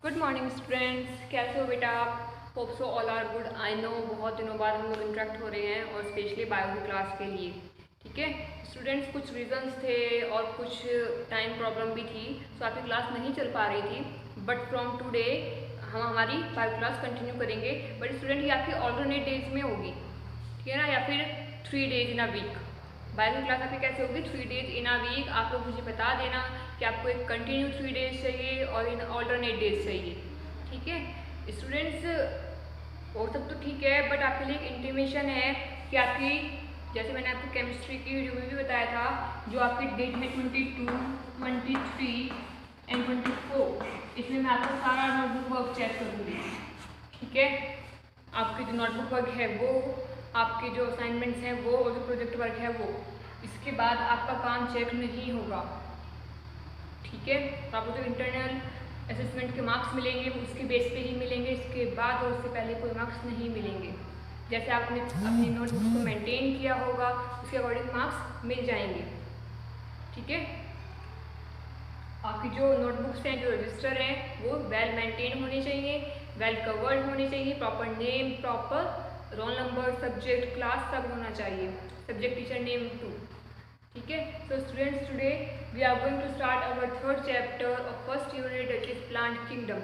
Good morning students, कैसे हो बेटा आप? Hope so all are good. I know बहुत दिनों बाद हम लोग इंटरेक्ट हो रहे हैं और स्पेशली बायो की क्लास के लिए। ठीक है स्टूडेंट्स, कुछ रीजंस थे और कुछ टाइम प्रॉब्लम भी थी, तो आपकी क्लास नहीं चल पा रही थी। बट फ्रॉम टुडे हम हमारी बायो क्लास कंटिन्यू करेंगे। बट स्टूडेंट ये आपकी ऑल्टरनेट डेज में होगी, ठीक है ना, या फिर 3 days in a week. Bio class आपकी कैसे होगी? 3 डेज इन अ वीक। आप लोग मुझे बता देना कि आपको एक कंटिन्यू 3 डेज चाहिए और इन ऑल्टरनेट डेज चाहिए। ठीक है स्टूडेंट्स, और सब तो ठीक है, बट आपके लिए एक इंटीमेशन है कि आपकी, जैसे मैंने आपको केमिस्ट्री की वीडियो में भी बताया था, जो आपकी डेट है 22, 23 एंड 24, इसमें मैं आपका सारा नोटबुक वर्क चेक करूँगी। ठीक है, आपकी जो नोटबुक वर्क है वो, आपके जो असाइनमेंट्स हैं वो, और जो प्रोजेक्ट वर्क है वो, इसके बाद आपका काम चेक नहीं होगा। ठीक है, तो आपको जो इंटरनल असेसमेंट के मार्क्स मिलेंगे वो उसके बेस पे ही मिलेंगे, इसके बाद और उससे पहले कोई मार्क्स नहीं मिलेंगे। जैसे आपने अपनी नोटबुक को मेंटेन किया होगा उसके अकॉर्डिंग मार्क्स मिल जाएंगे। ठीक है, आपकी जो नोटबुक्स हैं, जो रजिस्टर हैं, वो वेल मेंटेन होने चाहिए, वेल कवर्ड होने चाहिए, proper name, proper roll number, subject, class सब होना चाहिए, सब्जेक्ट टीचर नेम टू। ठीक है, so students today we are going to start our third chapter of first unit, that is plant kingdom.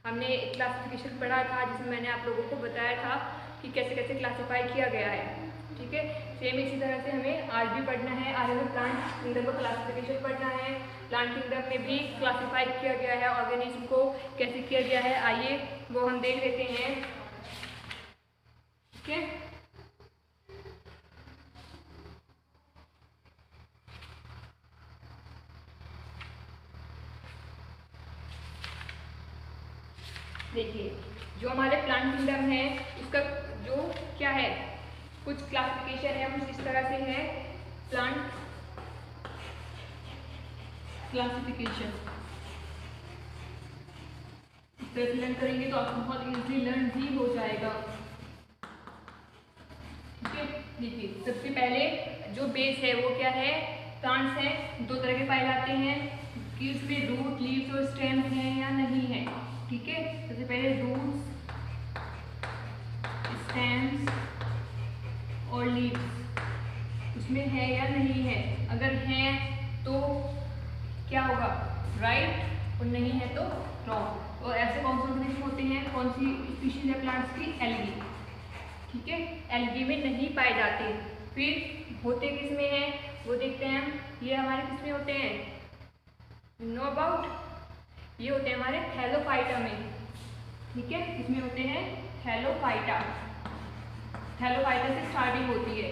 हमने एक classification पढ़ा था जिसमें मैंने आप लोगों को बताया था कि कैसे कैसे क्लासीफाई किया गया है। ठीक है, सेम इसी तरह से हमें आज भी पढ़ना है, आज हमें प्लांट किंगडम का क्लासिफिकेशन पढ़ना है। प्लांट किंगडम में भी क्लासीफाई किया गया है ऑर्गेनिज्म को, कैसे किया गया है, आइए वो हम देख लेते हैं। ठीक है, देखिए जो हमारे प्लांट किंगडम है उसका जो क्या है, कुछ क्लासिफिकेशन है, कुछ इस तरह से है। प्लांट क्लासिफिकेशन इस तरह से लर्न करेंगे तो आपको बहुत इजीली लर्न भी हो जाएगा। ठीक है, देखिए सबसे पहले जो बेस है वो क्या है, प्लांट्स हैं, दो तरह के पाए जाते हैं कि उसमें रूट, लीव्स और स्टेम है या नहीं है। ठीक है, सबसे पहले रूट्स, स्टेम्स और लीव्स उसमें है या नहीं है। अगर है तो क्या होगा, राइट, और नहीं है तो रॉन्ग। और ऐसे कौन से ऑर्गेनिज्म होते हैं, कौन सी स्पीशीज है प्लांट्स की? एल्गी। ठीक है, एल्गी में नहीं पाए जाते। फिर होते किस में हैं वो देखते हैं हम। ये हमारे किस में होते हैं, नो अबाउट, ये होते हैं हमारे थैलोफाइटा में। ठीक है, इसमें होते हैं थैलोफाइटा। थैलोफाइटा से स्टार्टिंग होती है।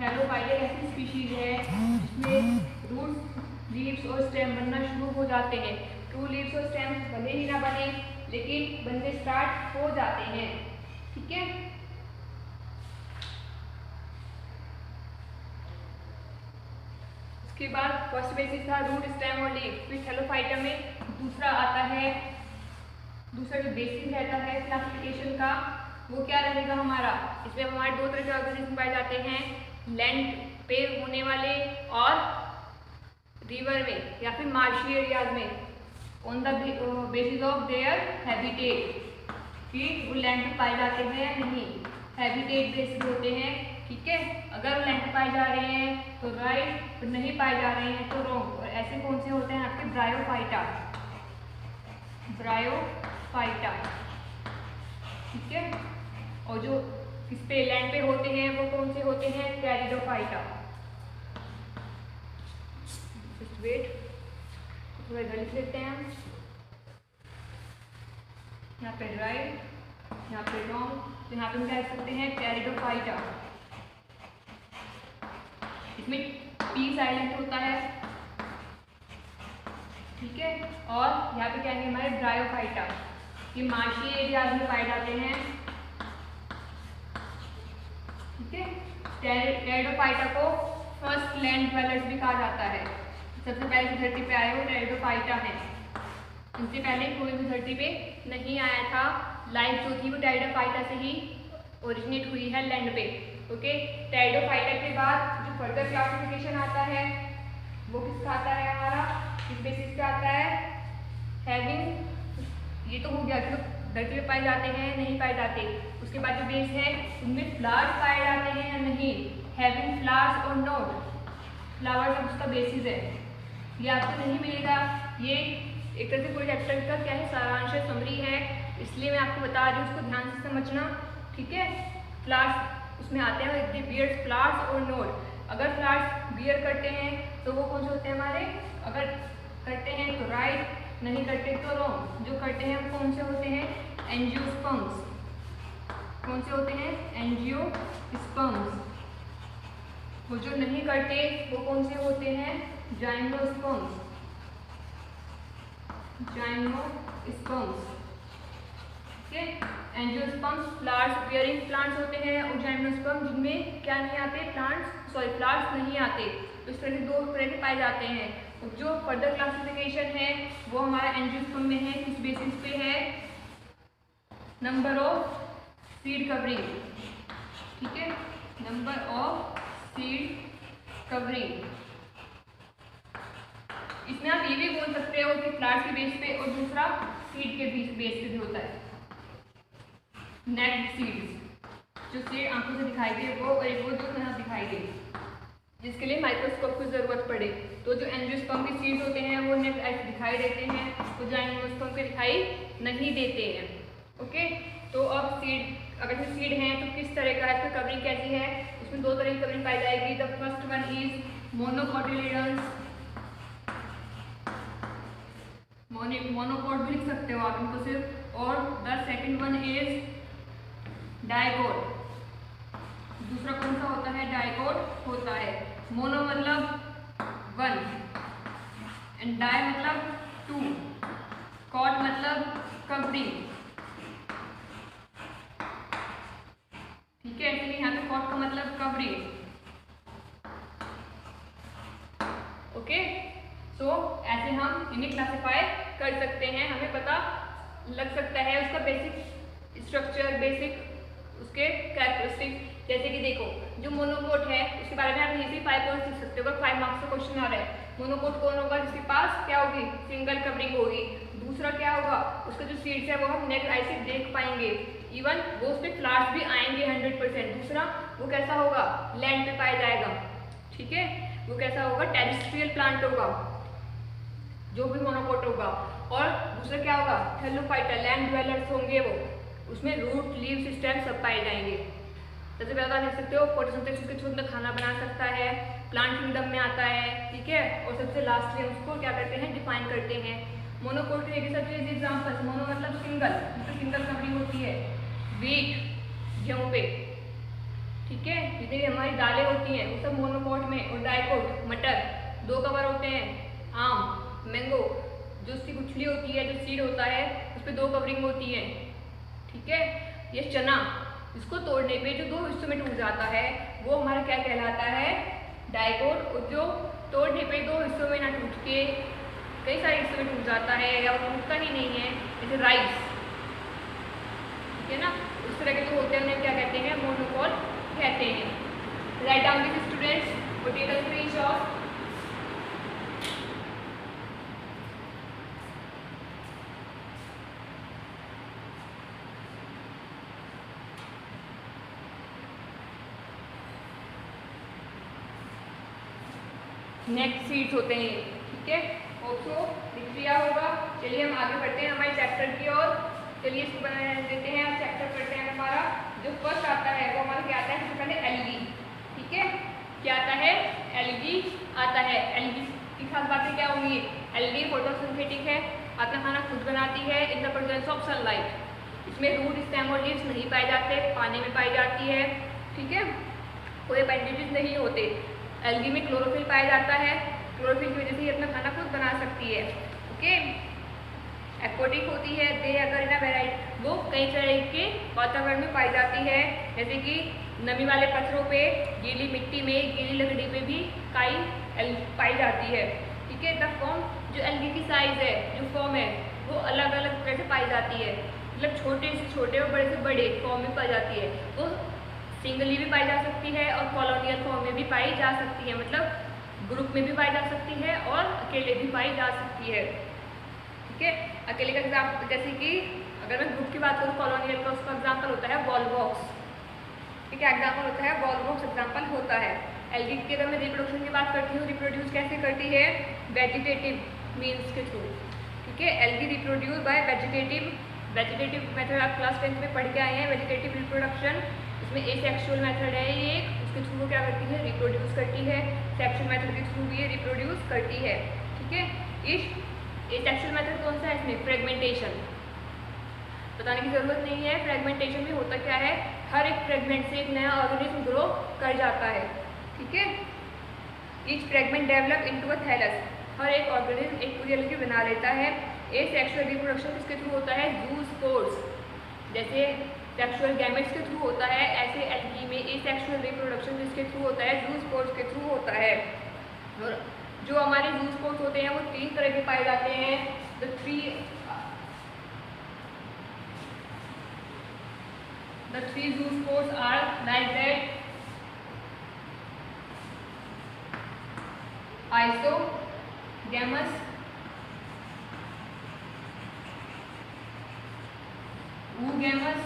थैलोफाइटा एक ऐसी स्पीशीज है जिसमें रूट्स, लीव्स और स्टेम बनना शुरू हो जाते हैं। ट्रू लीव्स और स्टेम्स बने ही ना बने, लेकिन बनने स्टार्ट हो जाते हैं। ठीक है, उसके बाद फर्स्ट बेसिस था रूट, स्टेम और लीव। फिर थैलोफाइटा में दूसरा आता है, दूसरा जो बेसिस रहता है क्लासिफिकेशन का वो क्या रहेगा हमारा, इसमें हमारे दो तरह के ऑर्गेनिज्म पाए जाते हैं, लैंड पे होने वाले और रिवर में या फिर मार्शी एरियाज में, on the basis of their habitat, कि वो लैंड पे पाए जाते हैं या नहीं, हैबिटेट बेस्ड होते हैं। ठीक है, अगर वो लैंड पे पाए जा रहे हैं तो राइट, और नहीं पाए जा रहे हैं तो रॉन्ग। और ऐसे कौन से होते हैं आपके, ब्रायोफाइटा, ब्रायोफाइटा। ठीक है, और जो इस पे लैंड पे होते हैं वो कौन से होते हैं, टेरिडोफाइटा। जस्ट वेट, थोड़ा इधर लिख लेते हैं हम, यहाँ पे राइट, यहाँ पे रॉन्ग, तो यहाँ पे हम क्या लिख सकते हैं, टेरिडोफाइटा। इसमें पी साइलेंट होता है। ठीक है, और यहाँ पे क्या है हमारे ब्रायोफाइटा, ये मार्शी एरियाज में पाए जाते हैं। ठीक है, टेरिडोफाइटा को फर्स्ट लैंड ड्वेलर्स भी कहा जाता है। सबसे पहले धरती पे आए हुए टेरिडोफाइटा हैं, इनसे पहले कोई भी धरती पे नहीं आया था। लाइफ जो थी वो टेरिडोफाइटा से ही ओरिजिनेट हुई है लैंड पे। ओके, टेरिडोफाइटा के बाद जो फर्दर क्लासिफिकेशन आता है वो किसका आता है हमारा, किस बेसिस पे आता है, हैविंग ये तो हो गया जो धरती पे पाए जाते हैं नहीं पाए जाते। उसके बाद जो बेस है उनमें फ्लावर्स पाए जाते हैं या नहीं, हैविंग फ्लावर्स और नॉट, फ्लावर्स उसका बेसिस है, ये आपको नहीं मिलेगा। ये एक तरह से पूरे चैप्टर का क्या है, सारांश है, समरी है, इसलिए मैं आपको बता रही हूँ, उसको ध्यान से समझना, ठीक है। फ्लावर्स उसमें आते हैं, दे बियर्स फ्लावर्स और नोट। अगर फ्लावर्स बियर करते हैं तो वो कौन से होते हैं हमारे, अगर करते हैं तो राइट, नहीं करते तो रॉन्ग। जो करते हैं वो कौन से होते हैं, एंजियोस्पर्म्स। कौन से होते हैं, एंजियोस्पर्म्स। वो जो नहीं करते वो कौन से होते हैं, जाइम्नोस्पर्म्स। जाइम्नोस्पर्म्स, ठीक है। एंजियोस्पर्म्स फ्लावर्स बियरिंग प्लांट्स होते हैं, और जाइम्नोस्पर्म जिनमें क्या नहीं आते, प्लांट्स सॉरी फ्लावर्स नहीं आते। तो इस तरह से दो तरह के पाए जाते हैं। और जो फर्दर क्लासिफिकेशन है वो हमारा एंजियोस्पर्म में है, किस बेसिस पे है, नंबर ऑफ सीड कवरिंग, ठीक है, नंबर ऑफ सीड कवरिंग। इसमें आप ये भी बोल सकते हो कि फ्लावर्स के बेस पे, और दूसरा सीड के बेस पे भी होता है, नेट सीड्स, जो सीड आंखों से दिखाई दे वो, और एक वो जो यहाँ दिखाई दे, जिसके लिए माइक्रोस्कोप की जरूरत पड़े। तो जो एंजियोस्पर्म के सीड्स होते हैं वो नेट ऐसे दिखाई देते हैं, तो जाइम्नोस्पर्म के दिखाई नहीं देते हैं, ओके। तो अब सीड, अगर जो सीड हैं तो किस तरह का है, इसकी कवरिंग कैसी है, उसमें दो तरह की कवरिंग पाई जाएगी। The first one is monocotyledons, monocot भी लिख सकते हो आप इनको सिर्फ, और the second one is dicot. दूसरा कौन सा होता है, डाइकोट होता है। मोनो मतलब वन, एंड डाई मतलब टू, कॉट मतलब कवरिंग, ठीक है। इसलिए यहाँ पे कॉट का मतलब कवरिंग, ओके। सो ऐसे हम इन्हें क्लासिफाई कर सकते हैं, हमें पता लग सकता है उसका बेसिक स्ट्रक्चर, बेसिक उसके कैरेक्टरिस्टिक्स। जैसे कि देखो जो मोनोकोट है उसके बारे में आप इजीली 5 पॉइंट्स लिख सकते हो। अगर 5 मार्क्स का क्वेश्चन आ रहा है, मोनोकोट कौन होगा, जिसके पास क्या होगी, सिंगल कवरिंग होगी। दूसरा क्या होगा, उसका जो सीड्स है वो हम नेक्ड आई से देख पाएंगे, इवन वो उस पर फ्लावर्स भी आएंगे 100%। दूसरा वो कैसा होगा, लैंड पे पाया जाएगा, ठीक है। वो कैसा होगा, टेरेस्ट्रियल प्लांट होगा जो भी मोनोकोट होगा। और दूसरा क्या होगा, थैलोफाइटा, लैंड ड्वेलर्स होंगे वो, उसमें रूट, लीव्स, स्टेम सब पाए जाएंगे। जैसे पहला देख सकते हो, फोटोसिंथेसिस के थ्रू खाना बना सकता है, प्लांट किंगडम में आता है, ठीक है। और सबसे लास्टली उसको क्या करते हैं, डिफाइन करते हैं। मोनोकोट के सबसे इजी एग्जांपल, मोनो मतलब सिंगल, जिसमें सिंगल कवरिंग होती है, वीट गेहूं पे, ठीक है। जितनी हमारी दालें होती हैं वो सब मोनोकोट में। और डाइकोट मटर, दो कवर होते हैं। आम, मैंगो, जो उसकी गुठली होती है, जो सीड होता है उस पर 2 कवरिंग होती है, ठीक है। ये चना, इसको तोड़ने पे जो 2 हिस्सों में टूट जाता है वो हमारा क्या कहलाता है, डाइकोट। और जो तोड़ने पे 2 हिस्सों में ना टूट के कई सारे हिस्सों में टूट जाता है या वो टूटता ही नहीं है, जैसे राइस, ठीक है ना, उस तरह के जो होते हैं उन्हें क्या कहते हैं, मोनोकोट कहते हैं। राइट डाउन दिस स्टूडेंट्स, और take a screenshot. Next seeds होते हैं, ठीक है। ऑल्सो लिख लिया होगा। चलिए हम आगे बढ़ते हैं हमारे चैप्टर की ओर। चलिए इसको बना देते हैं, अब चैप्टर करते हैं। हमारा जो फर्स्ट आता है वो हमारा क्या आता है, सबसे पहले एलगी, ठीक है। क्या आता है, एलगी आता है। एलगी की खास बातें क्या होंगी, एलगी फोटोसिंथेटिक है, अपना खाना खुद बनाती है in the presence of sunlight. इसमें रूट, स्टेम और लीव्स नहीं पाए जाते, पानी में पाई जाती है, ठीक है। कोई अपेंडेजेस नहीं होते। एल्गी में क्लोरोफिल पाया जाता है, क्लोरोफिल की वजह से ये अपना खाना खुद बना सकती है, ओके। एक्वाटिक होती है, दे अगर इन वेराइटी, वो कई तरह के वातावरण में पाई जाती है, जैसे कि नमी वाले पत्थरों पे, गीली मिट्टी में, गीली लकड़ी पे भी काई पाई जाती है, ठीक है। द फॉर्म, जो एल्गी की साइज है, जो फॉर्म है वो अलग अलग तरह से पाई जाती है, मतलब छोटे से छोटे और बड़े से बड़े फॉर्म में पाई जाती है। वो सिंगली भी पाई जा सकती है और कॉलोनियल फॉर्म में भी पाई जा सकती है, मतलब ग्रुप में भी पाई जा सकती है और अकेले भी पाई जा सकती है, ठीक है। अकेले का एग्जाम्पल, जैसे कि अगर मैं ग्रुप की बात करूँ कॉलोनियल का, उसका एग्जाम्पल होता है वॉलवॉक्स, ठीक है, एग्जाम्पल होता है वॉलवॉक्स, एग्जाम्पल होता है। एल्गी की अगर मैं रिप्रोडक्शन की बात करती हूँ, रिप्रोड्यूस कैसे करती है, वेजिटेटिव मीन्स के थ्रू, ठीक है। Algae reproduce by vegetative method, आप क्लास 10th में पढ़ के आए हैं वेजिटेटिव रिप्रोडक्शन। इसमें एसेक्सुअल मेथड है ये, उसके थ्रू वो क्या करती है, रिप्रोड्यूस करती है। सेक्सुअल मेथड के थ्रू भी ये रिप्रोड्यूस करती है, ठीक है। एसेक्सुअल मेथड कौन सा है इसमें, फ्रेगमेंटेशन, बताने की जरूरत नहीं है। फ्रेगमेंटेशन में होता क्या है, हर एक फ्रेगमेंट से एक नया ऑर्गेनिज्म ग्रो कर जाता है, ठीक है। Each fragment develop into a thallus, हर एक ऑर्गेनिज्म एक पूरी एल्गी बना लेता है। एसेक्सुअल रिप्रोडक्शन किसके थ्रू होता है, ज़ूस्पोर्स, जैसे सेक्सुअल गैमेट्स के थ्रू होता है, ऐसे एल्गी में एसेक्सुअल रिप्रोडक्शन किसके थ्रू होता है, ज़ूस्पोर्स के थ्रू होता है। और जो हमारे ज़ूस्पोर्स होते हैं वो 3 तरह के पाए जाते हैं। The three zoospores are like that: isogamous, oogamous,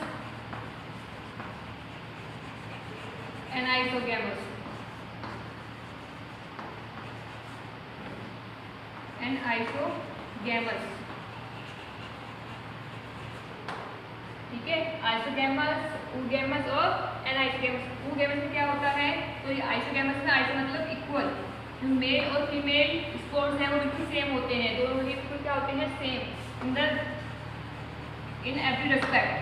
anisogamous, ठीक है। आइसोगैमस, oogamous और एनाइसोगैमस। oogamous में क्या होता है, तो ये आइसोगैमस में, आइसो मतलब इक्वल, जो मेल और फीमेल स्पोर्स हैं वो बिल्कुल सेम होते हैं, दोनों बिल्कुल क्या होते हैं, सेम इन एवरी रेस्पेक्ट,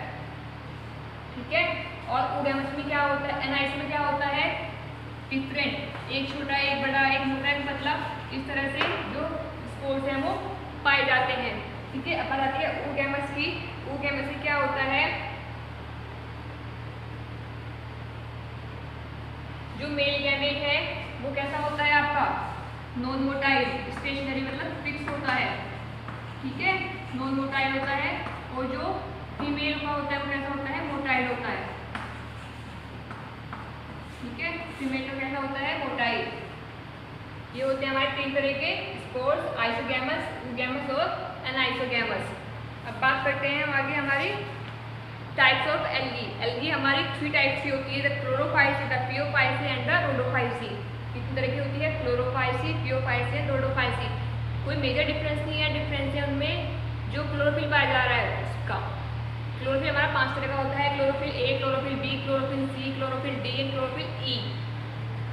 ठीक है। और oogamous में क्या होता है, एनाइस में क्या होता है, डिफरेंट, एक छोटा एक बड़ा, एक मोटा एक पतला, इस तरह से जो स्पोर्स हैं वो पाए जाते हैं, ठीक है। अब आती है oogamous की। oogamous में क्या होता है, जो मेल गैमेट है वो कैसा होता है आपका, नॉन मोटाइल, स्टेशनरी मतलब फिक्स होता है, ठीक है, नॉन मोटाइल होता है। और जो फीमेल का होता है वो कैसा होता है, मोटाइल होता है, ठीक है। फीमेल का कैसा होता है, मोटाइल। ये होते हैं हमारे 3 तरह के स्पोर्स, आइसोगैमस, oogamous और एनाइसोगैमस। अब बात करते हैं हम आगे हमारी टाइप्स ऑफ एल्गी। एल्गी हमारी 3 टाइप्स की होती है, the Chlorophyceae, the Phaeophyceae and the Rhodophyceae. कितनी तरह की होती है, क्लोरोफाइसी, पियोफाइसी एंड रोडोफाइसी। कोई मेजर डिफरेंस नहीं है, डिफरेंस है उनमें जो क्लोरोफिल पाया जा रहा है उसका। क्लोरोफिल हमारा 5 तरह का होता है, chlorophyll A, chlorophyll B, chlorophyll C, chlorophyll D and chlorophyll E,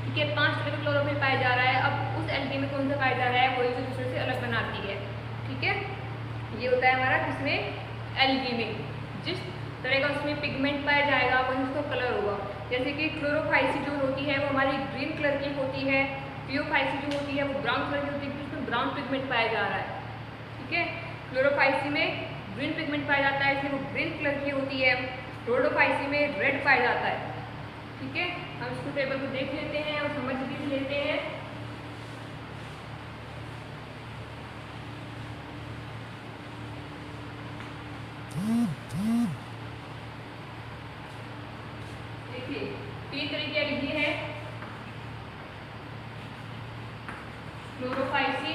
ठीक है। 5 तरह का क्लोरोफिल पाया जा रहा है। अब उस एल्गी में कौन सा पाया जा रहा है, वही से दूसरे से अलग बनाती है, ठीक है। ये होता है हमारा किसमें, एल्गी में। जिस तरह का उसमें पिगमेंट पाया जाएगा वही उसका कलर होगा। जैसे कि क्लोरोफाइसी जो होती है वो हमारी ग्रीन कलर की होती है, पियोफाइसी जो होती है वो ब्राउन कलर की होती है, उसमें ब्राउन पिगमेंट पाया जा रहा है, ठीक है। क्लोरोफाइसी में ग्रीन पिगमेंट पाया जाता है, इसलिए वो ग्रीन कलर की होती है। रोडोफाइसी में रेड पाया जाता है, ठीक है। हम इसको टेबल को देख लेते हैं और समझ भी लेते हैं। देखिए 3 तरह की एल्गी है, क्लोरोफाइसी,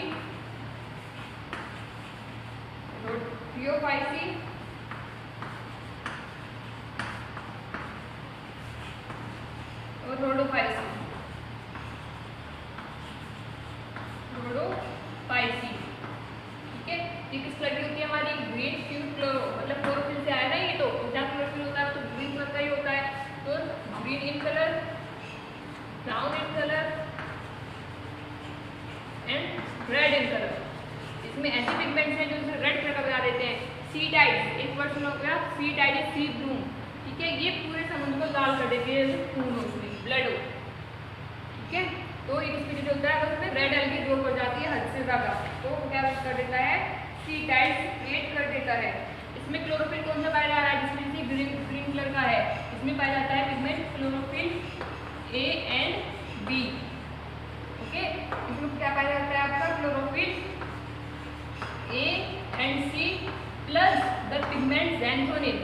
पियोफाइसी और रोडोफाइसी। ठीक है, ये किस कलर की होती है हमारी, ग्रीन फ्यूज क्लोरो, मतलब क्लोरोफिल से आया ना ये, तो जहाँ क्लोरोफिल होता है तो ग्रीन कलर का ही होता है, तो green in colour, brown in colour and red in colour. इसमें ऐसे पिगमेंट्स हैं जो इसे रेड कलर का बना देते हैं। सी डाइड, एक वर्ड सुना होगा, sea died is sea bloom, ठीक है। ये पूरे समुद्र को लाल कर देती है, जैसे खून हो उसमें, ब्लड हो, ठीक है। तो ये किस पीरियड होता है, अगर उसमें रेड एल्गी ग्रो हो जाती है हद से ज़्यादा, तो क्या कर देता है, सी डाइड क्रिएट कर देता है। इसमें क्लोरोफिल कौन सा पाया जा रहा है, जिसमें से ग्रीन कलर का है, इसमें पाया जाता है pigment chlorophyll A and B, okay. इसमें क्या पाया जाता है आपका, chlorophyll A and C plus the pigment xanthonin,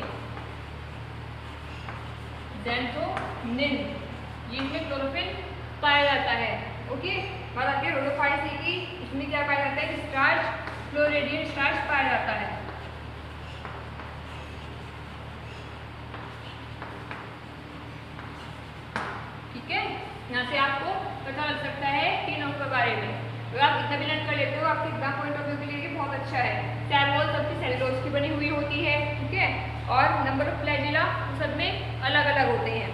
ये इसमें क्लोरोफिल पाया जाता है, ओके। बात आती है रोडोफाइसी की, इसमें क्या पाया जाता है, स्टार्च फ्लोरिडेड स्टार्च पाया जाता है। ठीक है, यहाँ से आपको पता लग सकता है तीनों के बारे में। अगर आप इतना भी लर्न कर लेते हो आपके एग्जाम पॉइंट ऑफ व्यू के लिए बहुत अच्छा है। सेल वॉल सबकी सेलुलोज की बनी हुई होती है, ठीक है, और नंबर ऑफ फ्लैजिला सब में अलग अलग होते हैं।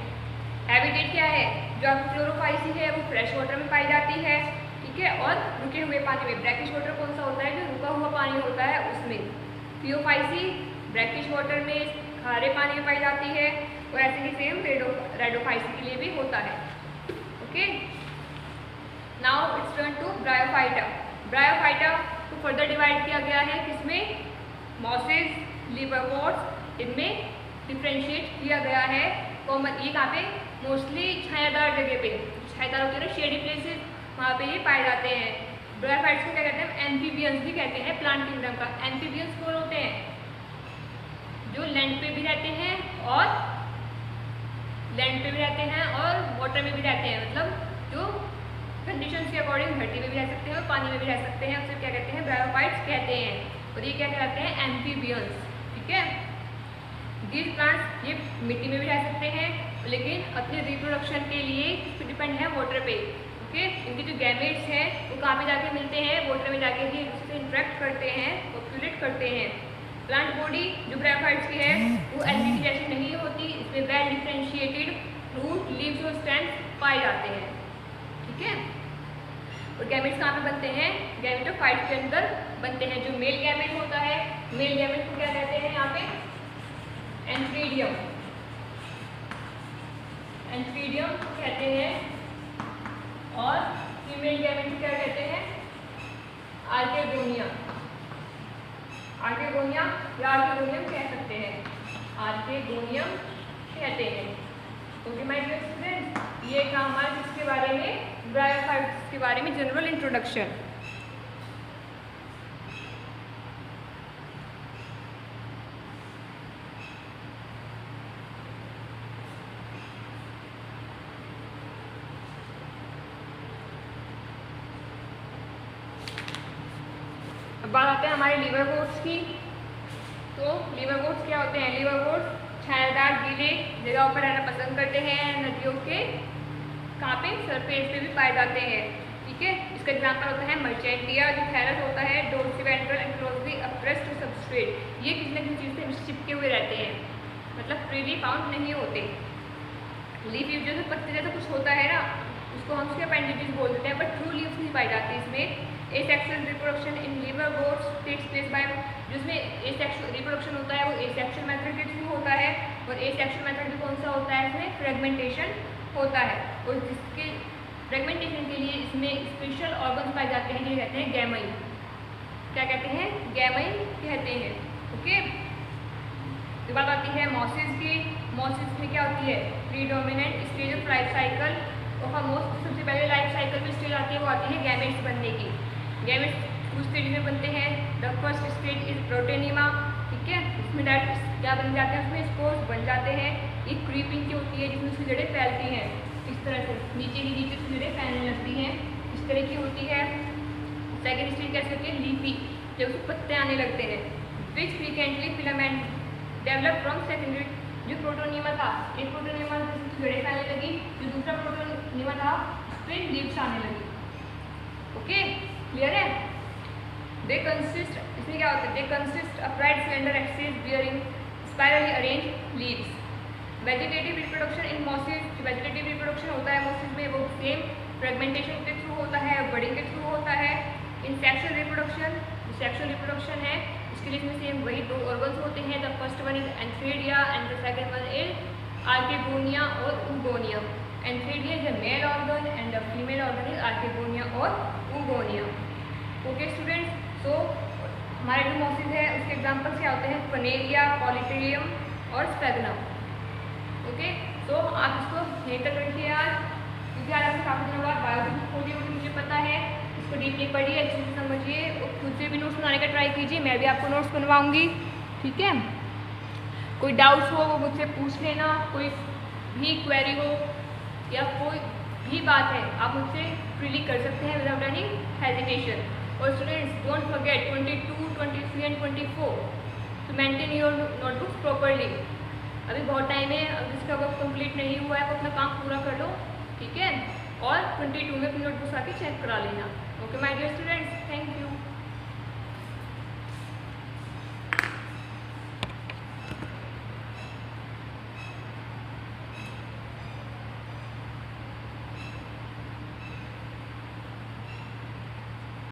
हैबिटेट क्या है, जो आपकी क्लोरोफाइसी है वो फ्रेश वाटर में पाई जाती है, ठीक है, और रुके हुए पानी में। ब्रैकिश वाटर कौन सा होता है, जो रुका हुआ पानी होता है उसमें। फियोफाइसी ब्रैकिश वाटर में खारे पानी में पाई जाती है, और ऐसे ही सेम रेडोफाइसी के लिए भी होता है। Okay, now it's turn to bryophyta. Bryophyta को फर्दर डिवाइड किया गया है किसमें, मॉसेस, लिवरवोर्ट्स, इनमें डिफ्रेंशिएट किया गया है। कॉमन ये कहाँ पे, मोस्टली छायादार जगह पे, छायादार होते हैं ना, शेडी प्लेसेस, वहाँ पे ये पाए जाते हैं। ब्रायोफाइट्स को क्या कहते हैं, एम्फीबियंस भी कहते हैं प्लांट किंगडम का। एम्फीबियंस कौन होते हैं, जो लैंड पे भी रहते हैं और वाटर में भी रहते हैं, मतलब जो कंडीशंस के अकॉर्डिंग धरती में भी रह सकते हैं और पानी में भी रह सकते हैं, उसे क्या कहते हैं, ब्रायोफाइट्स कहते हैं। और ये क्या कहलाते हैं, एम्फीबियंस। ठीक है, दीज प्लांट्स ये मिट्टी में भी रह सकते हैं, लेकिन अपने रिप्रोडक्शन के लिए डिपेंड है वाटर पे। ओके, इनके जो गैमेट्स हैं वो कहाँ पे जाके मिलते हैं, वाटर में जाके ही उससे इंटरेक्ट करते हैं, पॉपुलेट करते हैं। प्लांट बॉडी जो ब्रायोफाइट्स की है वो एल्गी जैसी नहीं होती, इसमें वेल डिफ्रेंशिएटेड रूट, लीव्स और स्टेम्स पाए जाते हैं। ठीक है, और गैमेट्स कहाँ पे बनते हैं, गैमेटोफाइट के अंदर बनते हैं। जो मेल गैमेट होता है, मेल गैमेट को क्या कहते हैं यहाँ पे, एंथ्रीडियम, एंथ्रीडियम कहते हैं। और फीमेल गैमेट को क्या कहते हैं, आर्केगोनिया, आर्केगोनिया या आर्केगोनियम कह सकते हैं, आर्केगोनियम कहते हैं। ओके माय डियर स्टूडेंट्स, ये था हमारे इसके बारे में, ब्रायोफाइट्स के बारे में जनरल इंट्रोडक्शन। अब बात आते हैं हमारे लिवरवोर्ट्स की। तो लिवरवोर्ट्स क्या होते हैं, लिवरवोर्ट्स छायादार गीले जगहों पर रहना पसंद करते हैं, नदियों के कहाँ पे, सरफेस पे भी पाए जाते हैं। ठीक है, इसका एग्जाम्पल होता है मर्चेंटिया, जो थैलस होता है, डोर्सिवेंट्रल एंड क्लोजली अप्रेस्ड सबस्ट्रेट। ये किसी न किसी चीज़ से चिपके हुए रहते हैं, मतलब फ्रीली फाउंड नहीं होते। लीफ जो पत्ते जैसा कुछ होता है ना, उसको हम उसके अपेंडिजेस बोल देते हैं, बट ट्रू लीव्स नहीं पाई जाती इसमें। Asexual reproduction in liverworts takes place by, जिसमें एसेक्सुअल रिप्रोडक्शन होता है वो एसेक्सुअल मेथड के थ्रू होता है, और एसेक्सुअल मेथड भी कौन सा होता है, इसमें फ्रेगमेंटेशन होता है। और जिसके फ्रेगमेंटेशन के लिए इसमें स्पेशल ऑर्गन्स पाए जाते हैं, जिन्हें कहते हैं गैमेइन। क्या कहते हैं, गैमेइन कहते हैं। ओके, तो बात आती है मॉसिस की। मॉसिस में क्या होती है, predominant stage of life cycle of a most, सबसे पहले लाइफ साइकिल में स्टेज आती है वो आती है गैमेट्स बनने की। गैमेट्स कुछ स्टेज में बनते हैं। The first stage is protonema. ठीक है, इसमें डायरेक्ट क्या बन जाते हैं, उसमें स्पोर्स बन जाते हैं। ये क्रीपिंग की होती है, जिसमें उसकी जड़ें फैलती हैं इस तरह से, नीचे की नीचे से जड़ें फैलने लगती हैं, इस तरह की होती है। सेकेंड स्टेज कैसे होती है, लीफी, जब उसको पत्ते आने लगते हैं। Which frequently filament develop from secondary, जो प्रोटोनिमा था, एक प्रोटोनिमा से जड़ें फैलने लगी, जो दूसरा प्रोटोनिमा था उस पर लीव्स आने लगी। ओके, क्लियर है। दे कंसिस्ट, इसमें क्या होता है, they consist upright cylinder axis bearing spirally arrange leaves. Vegetative reproduction in mosses, vegetative reproduction होता है मॉसिस में, वो सेम फ्रेगमेंटेशन के थ्रू होता है, बडिंग के थ्रू होता है। In sexual reproduction, sexual reproduction है इसके लिए इसमें सेम वही दो ऑर्गन्स होते हैं। The first one is antheridia and the second one is archegonia और oogonia. Antheridia is a male organ and the female organ is archegonia और ऊगोनिया। ओके स्टूडेंट्स, सो हमारे जो मॉसिस है उसके एग्जाम्पल्स क्या होते हैं, फनेरिया, पॉलिटेरियम और स्पेगनम। ओके, तो आप इसको यहीं तक रखिए आज, क्योंकि आज आपसे काफ़ी दिनों बाद बायोलॉजी खोली होगी, मुझे पता है। इसको डीपली पढ़िए, अच्छे से समझिए और खुद से भी नोट्स बनाने का ट्राई कीजिए। मैं भी आपको नोट्स बनवाऊँगी। ठीक है, कोई डाउट्स हो वो मुझसे पूछ लेना, कोई भी क्वेरी हो या कोई भी बात है आप मुझसे फ्रीली कर सकते हैं विदाउट एनी हेजिटेशन। और students don't forget 22, 23 and 24 to maintain your notebooks properly. अभी बहुत टाइम है, अब जिसका वर्क कंप्लीट नहीं हुआ है वो अपना काम पूरा कर लो, ठीक है। और 22 में अपनी नोटबुक्स आके चेक करा लेना। Okay my dear student.